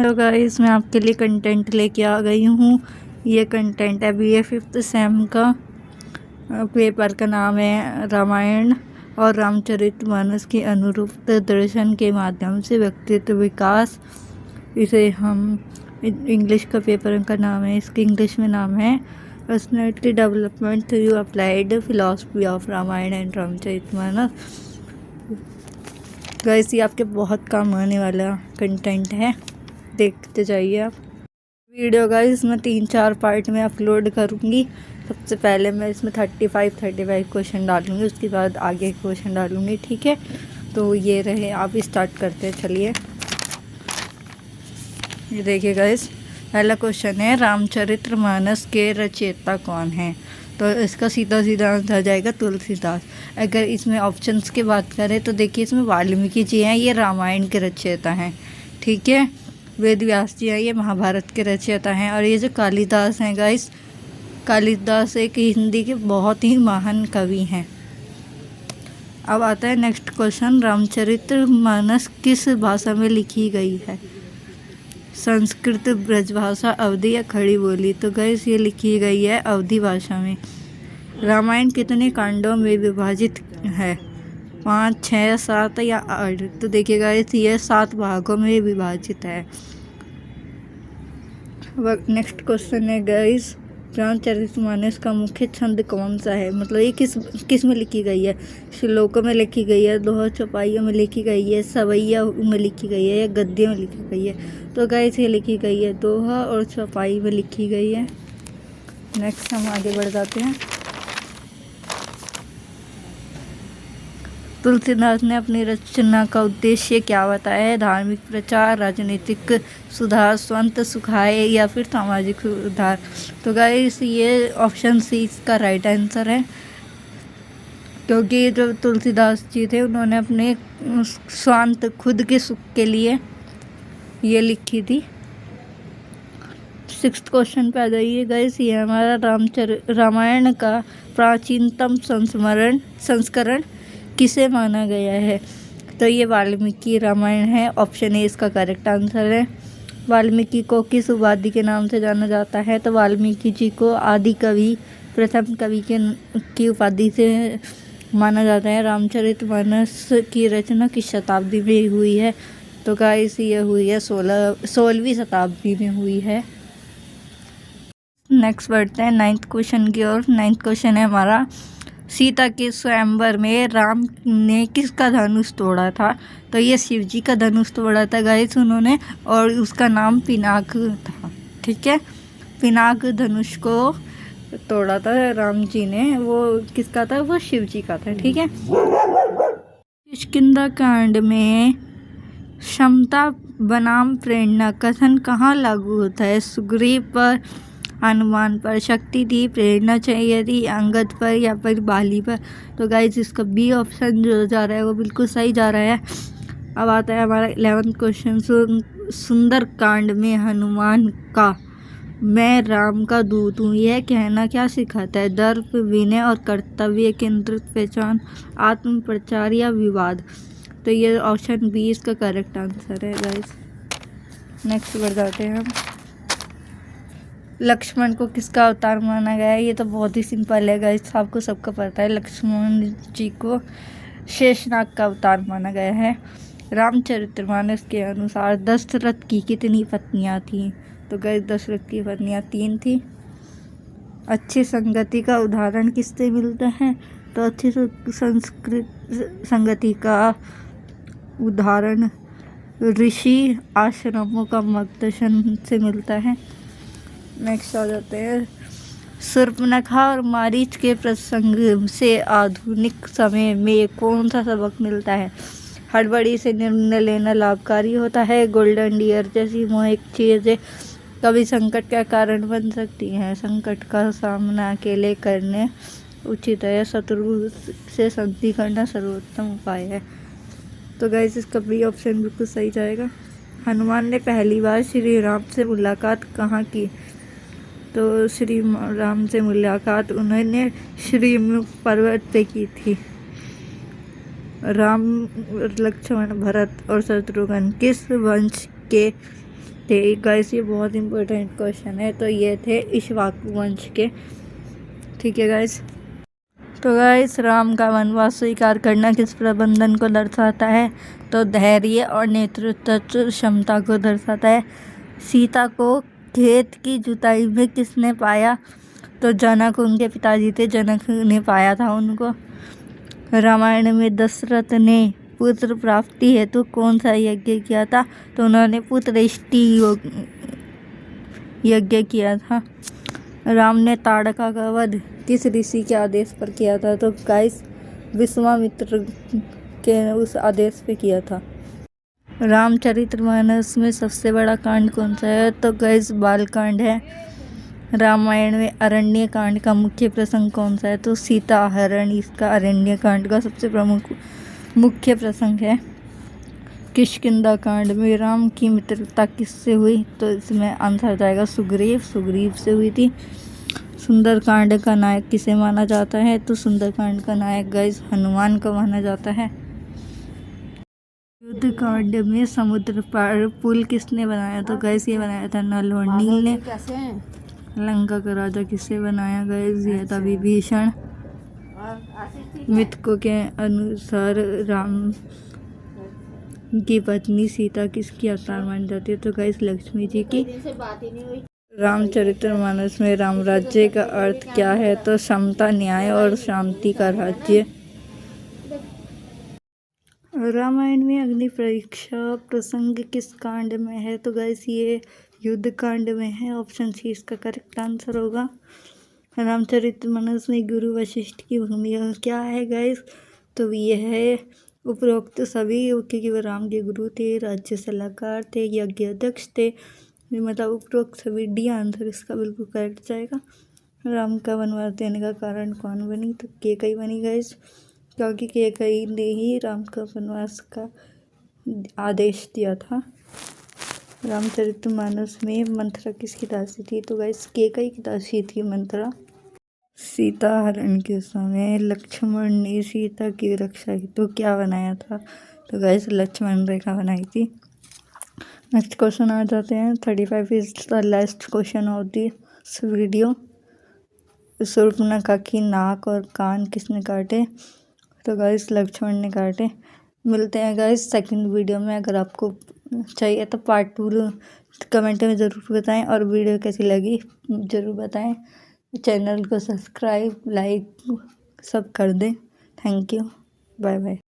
Hello guys, मैं आपके लिए कंटेंट लेके आ गई हूँ। ये कंटेंट है BA 5th सेम का। पेपर का नाम है रामायण और रामचरितमानस के अनुरूप दर्शन के माध्यम से व्यक्तित्व विकास। इसे हम इंग्लिश का पेपर का नाम है, इसके इंग्लिश में नाम है personality development through applied philosophy of Ramayan and Ramcharitmanas. Guys, ये आपके बहुत काम आने वाला कंटेंट है, देखते जाइए आप वीडियो। गाइस, मैं 3-4 पार्ट में अपलोड करूँगी। सबसे पहले मैं इसमें 35 क्वेश्चन डालूँगी, उसके बाद आगे क्वेश्चन डालूँगी, ठीक है। तो ये रहे, आप स्टार्ट करते हैं, चलिए। ये देखिए गाइस, पहला क्वेश्चन है रामचरितमानस के रचयिता कौन है। तो इसका सीधा सीधा आंसर आ जाएगा तुलसीदास। अगर इसमें ऑप्शंस की बात करें तो देखिए, इसमें वाल्मीकि जी हैं, ये रामायण के रचयिता हैं, ठीक है। वेद व्यास जी हैं, ये महाभारत के रचयिता हैं। और ये जो कालिदास हैं गाइस, कालिदास एक हिंदी के बहुत ही महान कवि हैं। अब आता है नेक्स्ट क्वेश्चन, रामचरितमानस किस भाषा में लिखी गई है। संस्कृत, ब्रजभाषा, अवधी या खड़ी बोली। तो गाइस, ये लिखी गई है अवधी भाषा में। रामायण कितने कांडों में विभाजित है, 5, 6, 7 या 8। तो देखिए गाइस, ये 7 भागों में विभाजित है। नेक्स्ट क्वेश्चन है गाइस, रामचरितमानस का मुख्य छंद कौन सा है। मतलब ये किस में लिखी गई है। श्लोकों में लिखी गई है, दोहा चौपाइयों में लिखी गई है, सवैया में लिखी गई है या गद्य में लिखी गई है। तो गाइस, ये लिखी गई है दोहा और चौपाई में लिखी गई है। नेक्स्ट हम आगे बढ़ जाते हैं। तुलसीदास ने अपनी रचना का उद्देश्य क्या बताया है। धार्मिक प्रचार, राजनीतिक सुधार, स्वंत सुखाय या फिर सामाजिक सुधार। तो गाइस, ये ऑप्शन सी इसका राइट आंसर है, क्योंकि जो तुलसीदास जी थे उन्होंने अपने स्वांत खुद के सुख के लिए ये लिखी थी। 6th क्वेश्चन पे आ जाइए गाइस, ये हमारा रामायण का प्राचीनतम संस्करण किसे माना गया है। तो ये वाल्मीकि रामायण है, ऑप्शन ए इसका करेक्ट आंसर है। वाल्मीकि को किस उपाधि के नाम से जाना जाता है। तो वाल्मीकि जी को आदि कवि, प्रथम कवि की उपाधि से माना जाता है। रामचरितमानस की रचना किस शताब्दी में हुई है। तो गाइस, ये हुई है 16वीं शताब्दी में हुई है। नेक्स्ट बढ़ते हैं 9th क्वेश्चन की ओर। 9th क्वेश्चन है हमारा, सीता के स्वयंवर में राम ने किसका धनुष तोड़ा था। तो ये शिव जी का धनुष तोड़ा था गाइस उन्होंने, और उसका नाम पिनाक था, ठीक है। पिनाक धनुष को तोड़ा था राम जी ने, वो किसका था, वो शिव जी का था, ठीक है। किष्किंधा कांड में क्षमता बनाम प्रेरणा कथन कहाँ लागू होता है। सुग्रीव पर, हनुमान पर। शक्ति दी, प्रेरणा चाहिए थी अंगद पर या फिर बाली पर। तो गाइस, इसका बी ऑप्शन जो जा रहा है वो बिल्कुल सही जा रहा है। अब आता है हमारा 11th क्वेश्चन, सुंदर कांड में हनुमान का मैं राम का दूत हूँ यह कहना क्या सिखाता है। दर्प, विनय और कर्तव्य केंद्रित पहचान, आत्म प्रचार या विवाद। तो ये ऑप्शन बी इसका करेक्ट आंसर है गाइस। नेक्स्ट बढ़ जाते हैं हम। लक्ष्मण को किसका अवतार माना गया है। ये तो बहुत ही सिंपल है गाइस, आपको सबका पता है। लक्ष्मण जी को शेषनाग का अवतार माना गया है। रामचरितमानस के अनुसार दशरथ की कितनी पत्नियां थीं। तो गाइस, दशरथ की पत्नियां 3 थी। अच्छी संगति का उदाहरण किससे मिलता है। तो अच्छी संगति का उदाहरण ऋषि आश्रमों का मार्गदर्शन से मिलता है। नेक्स्ट आ जाते हैं, शूर्पणखा और मारीच के प्रसंग से आधुनिक समय में कौन सा सबक मिलता है। हड़बड़ी से निर्णय लेना लाभकारी होता है। गोल्डन डियर जैसी मोहित चीज़ें कभी संकट का कारण बन सकती हैं। संकट का सामना अकेले करने उचित है। शत्रु से संधि करना सर्वोत्तम उपाय है। तो गाइस, इसका बी ऑप्शन बिल्कुल सही जाएगा। हनुमान ने पहली बार श्री राम से मुलाकात कहाँ की। तो श्री राम से मुलाकात उन्होंने श्रीमुख पर्वत पे की थी। राम, लक्ष्मण, भरत और शत्रुघ्न किस वंश के तो गाइस ये बहुत इंपॉर्टेंट क्वेश्चन है। तो ये थे इक्ष्वाकु वंश के। ठीक है गाइस। तो गाइस राम का वनवास स्वीकार करना किस प्रबंधन को दर्शाता है? तो धैर्य और नेतृत्व क्षमता को दर्शाता है। सीता को खेत की जुताई में किसने पाया? तो जनक उनके पिताजी थे, जनक ने पाया था उनको। रामायण में दशरथ ने पुत्र प्राप्ति हेतु कौन सा यज्ञ किया था? तो उन्होंने पुत्रेष्टि यज्ञ किया था। राम ने ताड़का का वध किस ऋषि के आदेश पर किया था? तो गाइस विश्वामित्र के उस आदेश पे किया था। रामचरितमानस में सबसे बड़ा कांड कौन सा है? तो गाइस बालकांड है। रामायण में अरण्य कांड का मुख्य प्रसंग कौन सा है? तो सीता हरण इसका अरण्य कांड का सबसे प्रमुख मुख्य प्रसंग है। किष्किंधा कांड में राम की मित्रता किससे हुई? तो इसमें आंसर जाएगा सुग्रीव से हुई थी। सुंदरकांड का नायक किसे माना जाता है? तो सुंदरकांड का नायक गाइस हनुमान को माना जाता है। युद्ध कांड में समुद्र पार पुल किसने बनाया? तो गाइस ये बनाया था नल और नील ने। लंका का राजा किससे बनाया? गाइस ये था विभीषण। मिथकों के अनुसार राम की पत्नी सीता किसकी अवतार मानी जाती है? तो गाइस लक्ष्मी जी की। रामचरितमानस में राम राज्य का अर्थ क्या है? तो समता, न्याय और शांति का राज्य। रामायण में अग्नि परीक्षा प्रसंग किस कांड में है? तो गाइस ये युद्ध कांड में है। ऑप्शन सी इसका करेक्ट आंसर होगा। रामचरितमानस में गुरु वशिष्ठ की भूमिका क्या है गाइस? तो ये है उपरोक्त सभी, क्योंकि वो राम के गुरु थे, राज्य सलाहकार थे, यज्ञ अध्यक्ष थे। मतलब उपरोक्त सभी। डी आंसर इसका बिल्कुल करेक्ट जाएगा। राम का वनवास देने का कारण कौन बनी? तो कैकेयी बनी गाइस, क्योंकि कैकेयी ने ही राम का वनवास का आदेश दिया था। रामचरितमानस में मंथरा किसकी दासी थी? तो गाइस कैकेयी की दासी थी मंथरा। सीता हरण के समय लक्ष्मण ने सीता की रक्षा हेतु क्या बनाया था? तो गाइस लक्ष्मण रेखा बनाई थी। नेक्स्ट क्वेश्चन आ जाते हैं। 35 is the last question of this video. Shurpanakha की नाक और कान किसने काटे? तो गाइस लक्ष्मण ने काटे। मिलते हैं गाइस सेकंड वीडियो में। अगर आपको चाहिए तो पार्ट 2 कमेंट में ज़रूर बताएं, और वीडियो कैसी लगी ज़रूर बताएं। चैनल को सब्सक्राइब, लाइक सब कर दें। Thank you, bye bye.